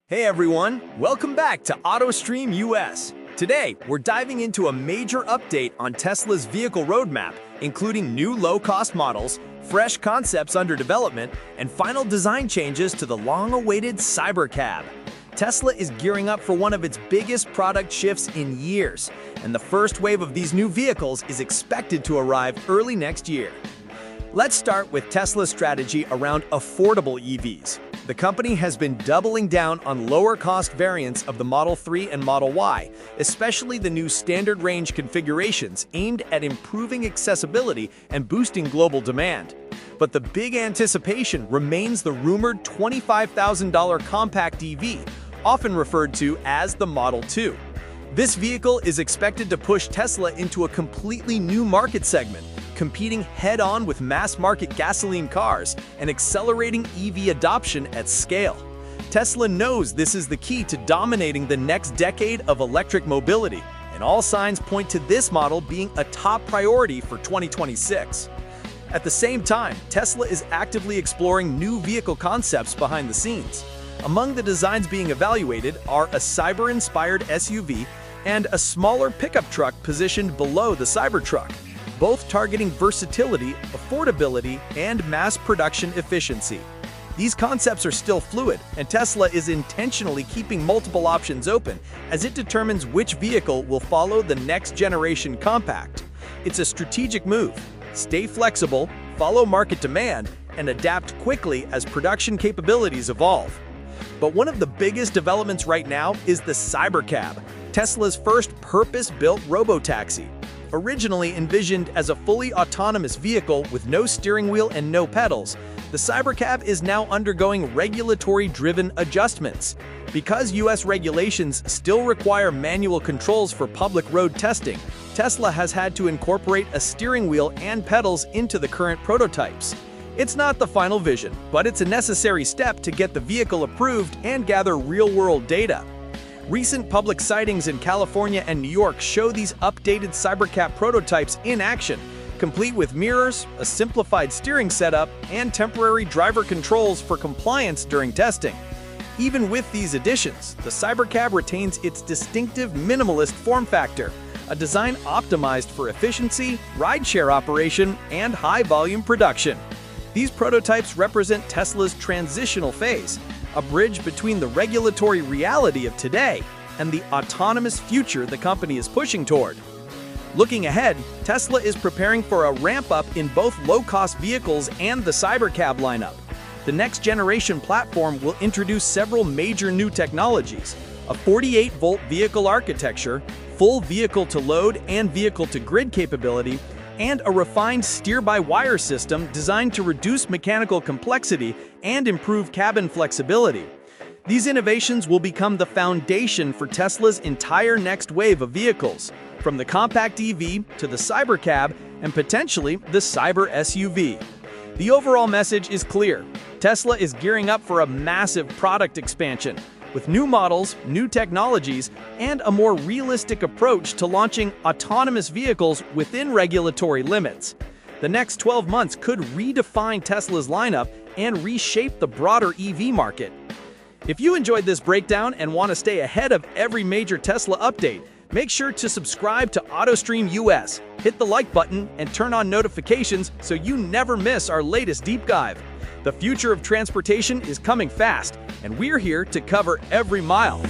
Hey everyone, welcome back to AutoStream US. Today, we're diving into a major update on Tesla's vehicle roadmap, including new low-cost models, fresh concepts under development, and final design changes to the long-awaited Cybercab. Tesla is gearing up for one of its biggest product shifts in years, and the first wave of these new vehicles is expected to arrive early next year. Let's start with Tesla's strategy around affordable EVs. The company has been doubling down on lower-cost variants of the Model 3 and Model Y, especially the new standard range configurations aimed at improving accessibility and boosting global demand. But the big anticipation remains the rumored $25,000 compact EV, often referred to as the Model 2. This vehicle is expected to push Tesla into a completely new market segment, competing head-on with mass-market gasoline cars and accelerating EV adoption at scale. Tesla knows this is the key to dominating the next decade of electric mobility, and all signs point to this model being a top priority for 2026. At the same time, Tesla is actively exploring new vehicle concepts behind the scenes. Among the designs being evaluated are a Cyber-inspired SUV and a smaller pickup truck positioned below the Cybertruck, both targeting versatility, affordability, and mass production efficiency. These concepts are still fluid, and Tesla is intentionally keeping multiple options open as it determines which vehicle will follow the next-generation compact. It's a strategic move. Stay flexible, follow market demand, and adapt quickly as production capabilities evolve. But one of the biggest developments right now is the Cybercab, Tesla's first purpose-built robotaxi. Originally envisioned as a fully autonomous vehicle with no steering wheel and no pedals, the Cybercab is now undergoing regulatory-driven adjustments. Because U.S. regulations still require manual controls for public road testing, Tesla has had to incorporate a steering wheel and pedals into the current prototypes. It's not the final vision, but it's a necessary step to get the vehicle approved and gather real-world data. Recent public sightings in California and New York show these updated Cybercab prototypes in action, complete with mirrors, a simplified steering setup, and temporary driver controls for compliance during testing. Even with these additions, the Cybercab retains its distinctive minimalist form factor, a design optimized for efficiency, rideshare operation, and high-volume production. These prototypes represent Tesla's transitional phase, a bridge between the regulatory reality of today and the autonomous future the company is pushing toward. Looking ahead, Tesla is preparing for a ramp-up in both low-cost vehicles and the Cybercab lineup. The next-generation platform will introduce several major new technologies: a 48-volt vehicle architecture, full vehicle-to-load and vehicle-to-grid capability, and a refined steer-by-wire system designed to reduce mechanical complexity and improve cabin flexibility. These innovations will become the foundation for Tesla's entire next wave of vehicles, from the compact EV to the Cybercab and potentially the Cyber SUV. The overall message is clear. Tesla is gearing up for a massive product expansion, with new models, new technologies, and a more realistic approach to launching autonomous vehicles within regulatory limits. The next 12 months could redefine Tesla's lineup and reshape the broader EV market. If you enjoyed this breakdown and want to stay ahead of every major Tesla update, make sure to subscribe to AutoStream US, hit the like button, and turn on notifications so you never miss our latest deep dive. The future of transportation is coming fast, and we're here to cover every mile.